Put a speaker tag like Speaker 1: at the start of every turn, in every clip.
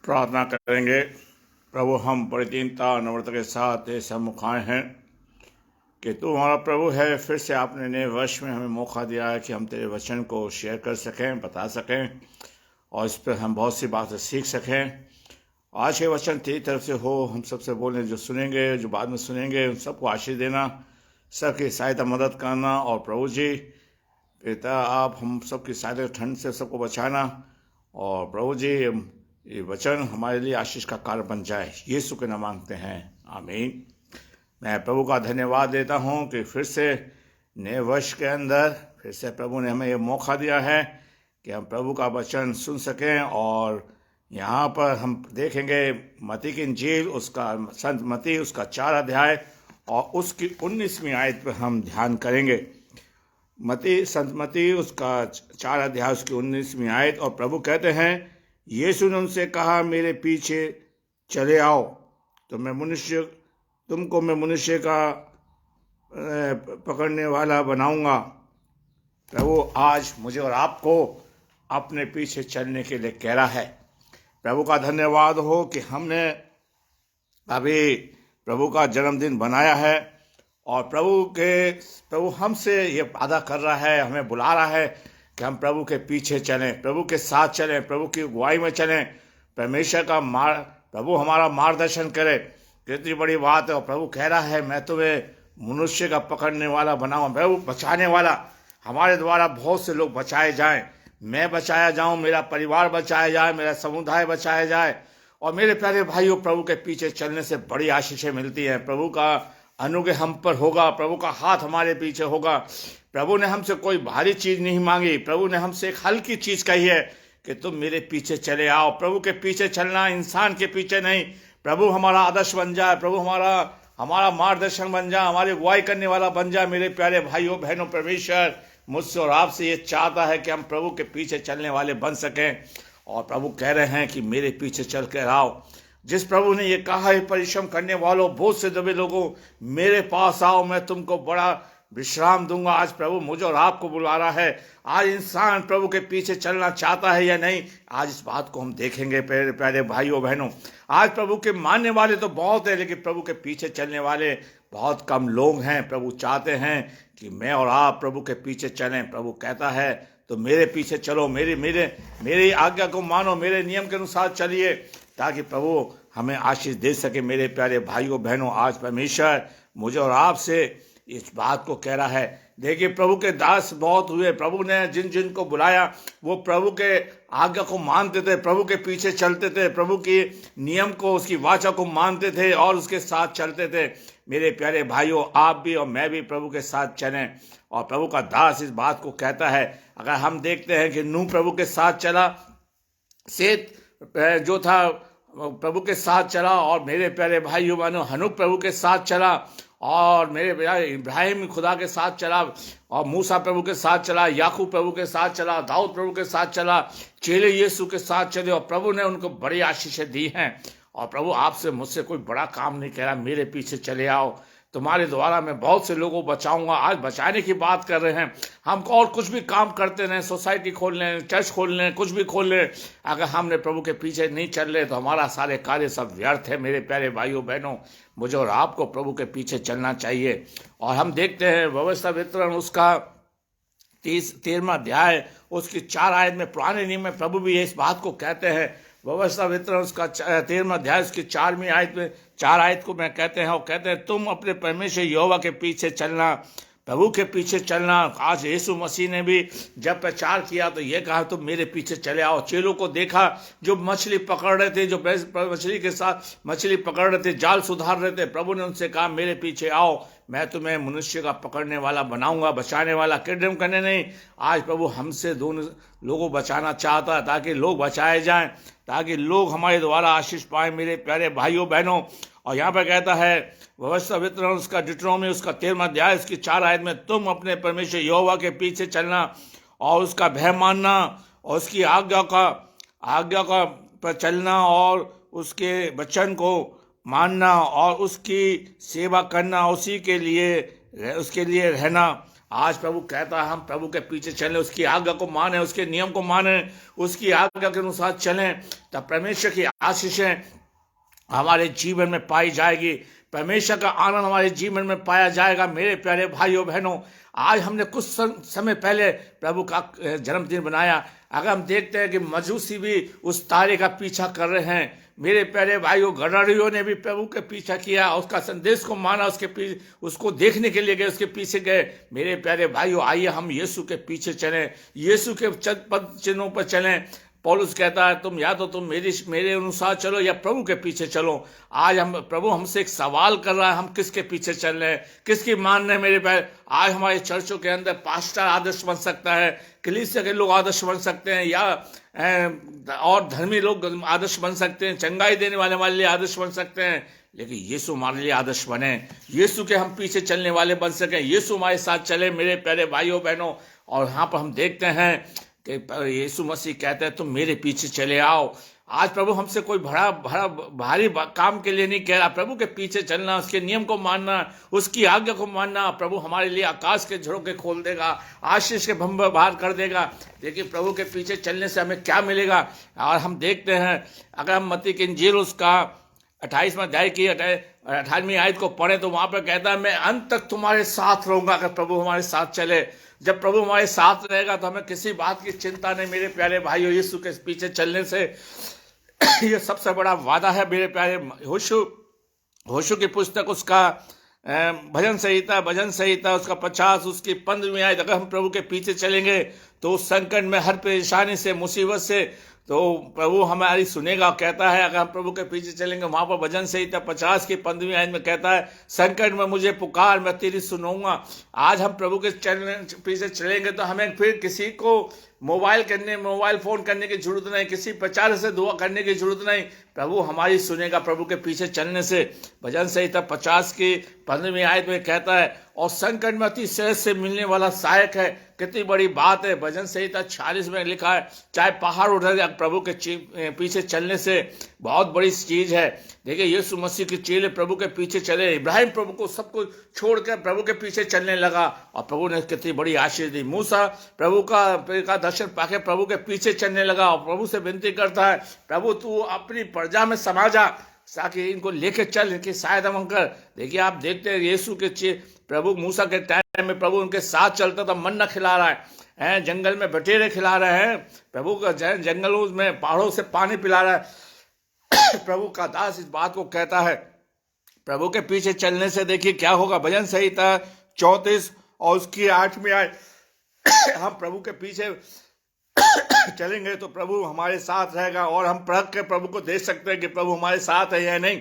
Speaker 1: प्रार्थना करेंगे। प्रभु, हम बड़ी दीनता और नम्रता के साथ तेरे सम्मुख आए हैं कि तू हमारा प्रभु है। फिर से आपने नए वर्ष में हमें मौका दिया है कि हम तेरे वचन को शेयर कर सकें, बता सकें और इस पर हम बहुत सी बातें सीख सकें। आज के वचन तेरी तरफ से हो, हम सबसे बोलें, जो सुनेंगे, जो बाद में सुनेंगे, उन सबको आशीष देना, सबकी सहायता मदद करना। और प्रभु जी पिता, आप हम सबकी सहायता ठंड से सबको बचाना। और प्रभु जी, ये वचन हमारे लिए आशीष का कारण बन जाए, यीशु के नाम मांगते हैं, आमीन। मैं प्रभु का धन्यवाद देता हूँ कि फिर से नए वर्ष के अंदर फिर से प्रभु ने हमें ये मौका दिया है कि हम प्रभु का वचन सुन सकें। और यहाँ पर हम देखेंगे मत्ती की इंजील, उसका संत मत्ती, उसका 4 अध्याय और उसकी 19वीं आयत पर हम ध्यान करेंगे। संत मत्ती उसका 4 अध्याय उसकी 19वीं आयत। और प्रभु कहते हैं, यीशु ने उनसे कहा, मेरे पीछे चले आओ तो तुमको मैं मनुष्य का पकड़ने वाला बनाऊंगा। प्रभु आज मुझे और आपको अपने पीछे चलने के लिए कह रहा है। प्रभु का धन्यवाद हो कि हमने अभी प्रभु का जन्मदिन बनाया है और प्रभु हमसे ये वादा कर रहा है, हमें बुला रहा है कि हम प्रभु के पीछे चलें, प्रभु के साथ चलें, प्रभु की अगुवाई में चलें। प्रभु हमारा मार्गदर्शन करे। कितनी बड़ी बात है। और प्रभु कह रहा है, मैं तुम्हें मनुष्य का पकड़ने वाला बनाऊंगा। प्रभु बचाने वाला, हमारे द्वारा बहुत से लोग बचाए जाएं, मैं बचाया जाऊं, मेरा परिवार बचाया जाए, मेरा समुदाय बचाया जाए। और मेरे प्यारे भाइयों, प्रभु के पीछे चलने से बड़ी आशीषें मिलती हैं। प्रभु का अनुग्रह हम पर होगा, प्रभु का हाथ हमारे पीछे होगा। प्रभु ने हमसे कोई भारी चीज नहीं मांगी, प्रभु ने हमसे एक हल्की चीज कही है कि तुम मेरे पीछे चले आओ। प्रभु के पीछे चलना, इंसान के पीछे नहीं। प्रभु हमारा आदर्श बन जाए, प्रभु हमारा मार्गदर्शन बन जाए, हमारी अगुवाई करने वाला बन जाए। मेरे प्यारे भाइयों बहनों, परमेश्वर मुझसे और आपसे ये चाहता है कि हम प्रभु के पीछे चलने वाले बन सकें। और प्रभु कह रहे हैं कि मेरे पीछे चल कर आओ। जिस प्रभु ने ये कहा है, परिश्रम करने वालों, बोझ से दबे लोगों, मेरे पास आओ, मैं तुमको बड़ा विश्राम दूंगा। आज प्रभु मुझे और आपको बुला रहा है। आज इंसान प्रभु के पीछे चलना चाहता है या नहीं, आज इस बात को हम देखेंगे। प्यारे भाइयों बहनों, आज प्रभु के मानने वाले तो बहुत है, लेकिन प्रभु के पीछे चलने वाले बहुत कम लोग हैं। प्रभु चाहते हैं कि मैं और आप प्रभु के पीछे चलें। प्रभु कहता है, तो मेरे पीछे चलो, मेरी आज्ञा को मानो, मेरे नियम के अनुसार चलिए, ताकि प्रभु हमें आशीष दे सके। मेरे प्यारे भाइयों बहनों, आज परमेश्वर मुझे और आपसे इस बात को कह रहा है। देखिए, प्रभु के दास बहुत हुए। प्रभु ने जिन जिन को बुलाया वो प्रभु के आज्ञा को मानते थे, प्रभु के पीछे चलते थे, प्रभु के नियम को, उसकी वाचा को मानते थे और उसके साथ चलते थे। मेरे प्यारे भाइयों, आप भी और मैं भी प्रभु के साथ चलें। और प्रभु का दास इस बात को कहता है। अगर हम देखते हैं कि नूह प्रभु के साथ चला, सेत जो था प्रभु के साथ चला, और मेरे प्यारे भाइयों बहनों, हनूक प्रभु के साथ चला, और मेरे प्यारे इब्राहिम खुदा के साथ चला, और मूसा प्रभु के साथ चला, याकूब प्रभु के साथ चला, दाऊद प्रभु के साथ चला, चेले यीशु के साथ चले, और प्रभु ने उनको बड़ी आशीषें दी हैं। और प्रभु आपसे मुझसे कोई बड़ा काम नहीं कह रहा, मेरे पीछे चले आओ, तुम्हारे द्वारा मैं बहुत से लोगों को बचाऊंगा। आज बचाने की बात कर रहे हैं हम, और कुछ भी काम करते रहें, सोसाइटी खोल लें, चर्च खोल लें, कुछ भी खोल लें, अगर हमने प्रभु के पीछे नहीं चल रहे तो हमारा सारे कार्य सब व्यर्थ है। मेरे प्यारे भाइयों बहनों, मुझे और आपको प्रभु के पीछे चलना चाहिए। और हम देखते हैं व्यवस्था वितरण उसका 13वां अध्याय उसकी 4 आयत में, पुराने नियम में प्रभु भी इस बात को कहते हैं। व्यवस्था वितरण उसका 13वां अध्याय उसकी 4वीं आयत में, 4 आयत को मैं कहते हैं, और कहते हैं, तुम अपने परमेश्वर यहोवा के पीछे चलना, प्रभु के पीछे चलना। आज यीशु मसीह ने भी जब प्रचार किया तो ये कहा, तुम मेरे पीछे चले आओ। चेलों को देखा जो मछली पकड़ रहे थे, जो मछली के साथ मछली पकड़ रहे थे, जाल सुधार रहे थे, प्रभु ने उनसे कहा, मेरे पीछे आओ, मैं तुम्हें मनुष्य का पकड़ने वाला बनाऊंगा, बचाने वाला, किडनैप करने नहीं। आज प्रभु हमसे दोनों लोगों बचाना चाहता है, ताकि लोग बचाए जाएं, ताकि लोग हमारे द्वारा आशीष पाए। मेरे प्यारे भाइयों बहनों, और यहाँ पर कहता है व्यवस्था वितरण उसका डिट्रोमी उसका 13वां अध्याय उसकी 4 आयत में, तुम अपने परमेश्वर यहोवा के पीछे चलना और उसका भय मानना और उसकी आज्ञा का पर चलना और उसके वचन को मानना और उसकी सेवा करना, उसके लिए रहना। आज प्रभु कहता है हम प्रभु के पीछे चलें, उसकी आज्ञा को माने, उसके नियम को माने, उसकी आज्ञा के अनुसार चलें, तब परमेश्वर की आशीषें हमारे जीवन में पाई जाएगी, परमेश्वर का आनंद हमारे जीवन में पाया जाएगा। मेरे प्यारे भाइयों बहनों, आज हमने कुछ समय पहले प्रभु का जन्मदिन बनाया। अगर हम देखते हैं कि मजूसी भी उस तारे का पीछा कर रहे हैं, मेरे प्यारे भाइयों गडरियों ने भी प्रभु के पीछा किया, उसका संदेश को माना, उसके पीछे उसको देखने के लिए गए, उसके पीछे गए। मेरे प्यारे भाइयों, आइए हम यीशु के पीछे चलें, यीशु के पद चिन्हों पर चलें। पौलुस कहता है तुम या तो तुम मेरे अनुसार चलो या प्रभु के पीछे चलो। आज हम प्रभु हमसे एक सवाल कर रहा है, हम किसके पीछे चल रहे हैं, किसकी मान रहे हैं। मेरे भाई, आज हमारे चर्चों के अंदर पास्टर आदर्श बन सकता है, कलीसिया के लोग आदर्श बन सकते हैं, या और धर्मी लोग आदर्श बन सकते हैं, चंगाई देने वाले हमारे लिए आदर्श बन सकते हैं, लेकिन यीशु हमारे लिए आदर्श बने, यीशु के हम पीछे चलने वाले बन सकें, यीशु हमारे साथ चले। मेरे प्यारे भाइयों बहनों, और यहाँ पर हम देखते हैं कि यीशु मसीह कहते हैं तुम मेरे पीछे चले आओ। आज प्रभु हमसे कोई भारी काम के लिए नहीं कह रहा, प्रभु के पीछे चलना, उसके नियम को मानना, उसकी आज्ञा को मानना। प्रभु हमारे लिए आकाश के झरोखे खोल देगा, आशीष के भंवर बाहर कर देगा। देखिए प्रभु के पीछे चलने से हमें क्या मिलेगा। और हम देखते हैं, अगर हम मत्ती की इंजील उसका 28वां अध्याय की 18वीं आयत को पढ़े तो वहां पर कहता है मैं अंत तक तुम्हारे साथ रहूंगा। अगर प्रभु हमारे साथ चले, जब प्रभु हमारे साथ रहेगा तो हमें किसी बात की चिंता नहीं। मेरे प्यारे भाइयों, यीशु के पीछे चलने से ये सबसे बड़ा वादा है। मेरे प्यारे, होशू की पुस्तक उसका भजन संहिता उसका 50 उसकी 15वीं आयत, अगर हम प्रभु के पीछे चलेंगे तो उस संकट में, हर परेशानी से, मुसीबत से तो प्रभु हमारी सुनेगा। कहता है अगर हम प्रभु के पीछे चलेंगे, वहां पर भजन संहिता 50 की 15वीं आयत में कहता है संकट में मुझे पुकार, मैं तेरी सुनूंगा। आज हम प्रभु के पीछे चलेंगे तो हमें फिर किसी को मोबाइल फोन करने की जरूरत नहीं, किसी प्रचार से दुआ करने की जरूरत नहीं, प्रभु हमारी सुनेगा प्रभु के पीछे चलने से। भजन संहिता 50 की 15वीं आयत में कहता है और संकट में अति सहज से मिलने वाला सहायक है। कितनी बड़ी बात है। भजन संहिता 46 में लिखा है चाहे पहाड़ उठा जाए, प्रभु के पीछे चलने से बहुत बड़ी चीज है। देखिए यीशु मसीह के चेले प्रभु के पीछे चले, इब्राहिम प्रभु को सब कुछ छोड़कर प्रभु के पीछे चलने लगा और प्रभु ने कितनी बड़ी आशीष दी। मूसा प्रभु का दर्शन पाके प्रभु के पीछे चलने लगा और प्रभु से विनती करता है प्रभु तू अपनी प्रजा में समा जा, ताकि इनको लेके चल, इनकी सहायता कर। देखिए आप देखते हैं यीशु के प्रभु मूसा के टाइम में प्रभु उनके साथ चलता था, मन्ना खिला रहा है, जंगल में बटेरे खिला रहे हैं, प्रभु का जंगलों में पहाड़ों से पानी पिला रहा है। प्रभु का दास इस बात को कहता है प्रभु के पीछे चलने से देखिए क्या होगा। भजन संहिता 34 और उसकी 8वीं आयत, हम प्रभु के पीछे चलेंगे तो प्रभु हमारे साथ रहेगा और हम परख के प्रभु को देख सकते हैं कि प्रभु हमारे साथ है या नहीं।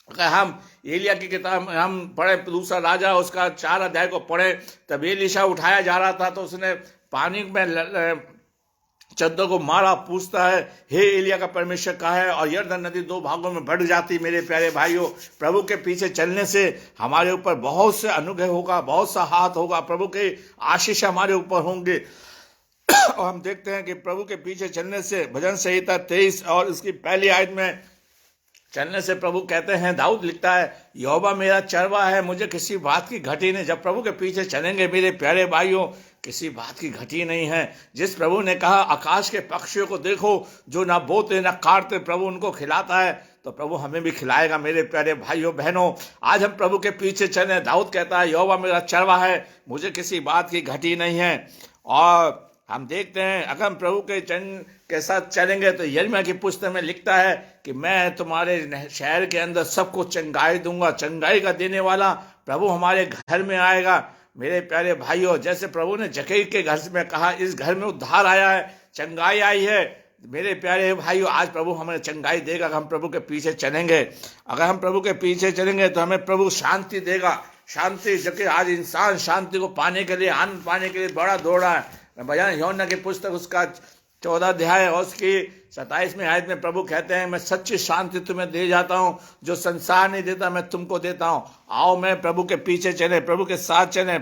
Speaker 1: अगर हम एलिया की किताब हम पढ़े, दूसरा राजा उसका 4 अध्याय को पढ़े, तब एलीशा उठाया जा रहा था तो उसने पानी में चद्दर को मारा, पूछता है हे एलिया का परमेश्वर कहाँ है, और यरदन नदी 2 भागों में बढ़ जाती। मेरे प्यारे भाइयों, प्रभु के पीछे चलने से हमारे ऊपर बहुत से अनुग्रह होगा, बहुत सा हाथ होगा, प्रभु के आशीष हमारे ऊपर होंगे। और हम देखते हैं कि प्रभु के पीछे चलने से भजन संहिता 23 और उसकी पहली आयत में चलने से प्रभु कहते हैं, दाऊद लिखता है यहोवा मेरा चरवा है, मुझे किसी बात की घटी नहीं। जब प्रभु के पीछे चलेंगे मेरे प्यारे भाइयों, किसी बात की घटी नहीं है। जिस प्रभु ने कहा आकाश के पक्षियों को देखो जो ना बोते ना काटते, प्रभु उनको खिलाता है, तो प्रभु हमें भी खिलाएगा। मेरे प्यारे भाइयों बहनों, आज हम प्रभु के पीछे चलें। दाऊद कहता है यहोवा मेरा चरवा है, मुझे किसी बात की घटी नहीं है। और हम देखते हैं अगर हम प्रभु के साथ चलेंगे तो यिर्मयाह की पुस्तक में लिखता है कि मैं तुम्हारे शहर के अंदर सबको चंगाई दूंगा। चंगाई का देने वाला प्रभु हमारे घर में आएगा। मेरे प्यारे भाइयों, जैसे प्रभु ने जक्कई के घर में कहा इस घर में उद्धार आया है, चंगाई आई है, मेरे प्यारे भाइयों आज प्रभु हमें चंगाई देगा। अगर हम प्रभु के पीछे चलेंगे, अगर हम प्रभु के पीछे चलेंगे तो हमें प्रभु शांति देगा। शांति, जबकि आज इंसान शांति को पाने के लिए, आनंद पाने के लिए बड़ा दौड़ रहा है। भजन यूहन्ना की पुस्तक उसका 14 अध्याय और उसकी 27वीं आयत में प्रभु कहते हैं मैं सच्ची शांति तुम्हें दे जाता हूँ, जो संसार नहीं देता मैं तुमको देता हूँ। आओ मैं प्रभु के पीछे चले, प्रभु के साथ चले,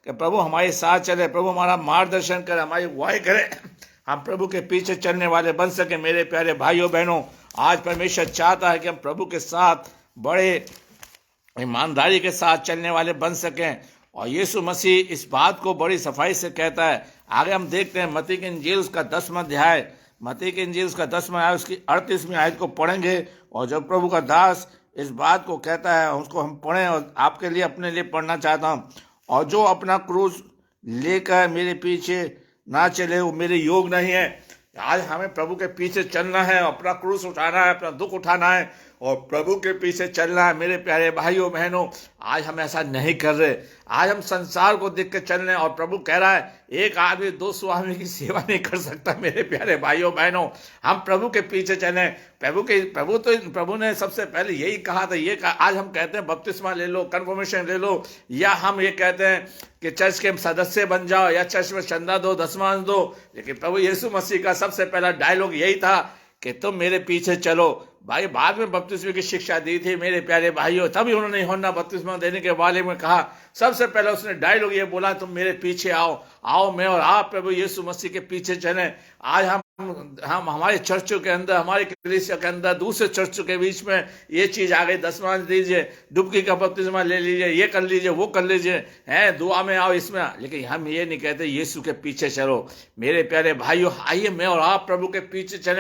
Speaker 1: प्रभु हमारे साथ चले, प्रभु हमारा मार्गदर्शन करे, हमारी अगुवाई करे, हम प्रभु के पीछे चलने वाले बन सके। मेरे प्यारे भाइयों बहनों, आज परमेश्वर चाहता है कि हम प्रभु के साथ बड़े ईमानदारी के साथ चलने वाले बन सकें। और यीशु मसीह इस बात को बड़ी सफाई से कहता है। आगे हम देखते हैं मत्ती की इंजील उसका 10वां अध्याय, मत्ती की इंजील उसका 10वां अध्याय उसकी 38वीं आयत को पढ़ेंगे। और जब प्रभु का दास इस बात को कहता है, उसको हम पढ़ें और आपके लिए अपने लिए पढ़ना चाहता हूँ। और जो अपना क्रूस लेकर मेरे पीछे ना चले वो मेरे योग नहीं है। आज हमें प्रभु के पीछे चलना है, अपना क्रूस उठाना है, अपना दुख उठाना है और प्रभु के पीछे चलना है। मेरे प्यारे भाइयों बहनों, आज हम ऐसा नहीं कर रहे। आज हम संसार को देख के चल रहे हैं और प्रभु कह रहा है एक आदमी दो स्वामी की सेवा नहीं कर सकता। मेरे प्यारे भाइयों बहनों, हम प्रभु के पीछे चले। प्रभु ने सबसे पहले यही कहा था। ये आज हम कहते हैं बपतिस्मा ले लो, कन्फर्मेशन ले लो, या हम ये कहते हैं कि चर्च के सदस्य बन जाओ, या चर्च में चंदा दो, दसवां दो। लेकिन प्रभु यीशु मसीह का सबसे पहला डायलॉग यही था कि तुम मेरे पीछे चलो। भाई बाद में बपतिस्मे की शिक्षा दी थी मेरे प्यारे भाइयों, तभी उन्होंने यूहन्ना बपतिस्मा देने के बारे में कहा। सबसे पहले उसने डायलॉग ये बोला, तुम मेरे पीछे आओ मैं और आप प्रभु यीशु मसीह के पीछे चलें। आज हम हमारे चर्चों के अंदर, हमारे कलीसिया के अंदर, दूसरे चर्चों के बीच में ये चीज आ गई, दसवां दीजिए, डुबकी का बपतिस्मा ले लीजिए, ये कर लीजिए, वो कर लीजिए, हैं दुआ में आओ इसमें। लेकिन हम ये नहीं कहते यीशु के पीछे चलो। मेरे प्यारे भाइयों, आइए मैं और आप प्रभु के पीछे चलें।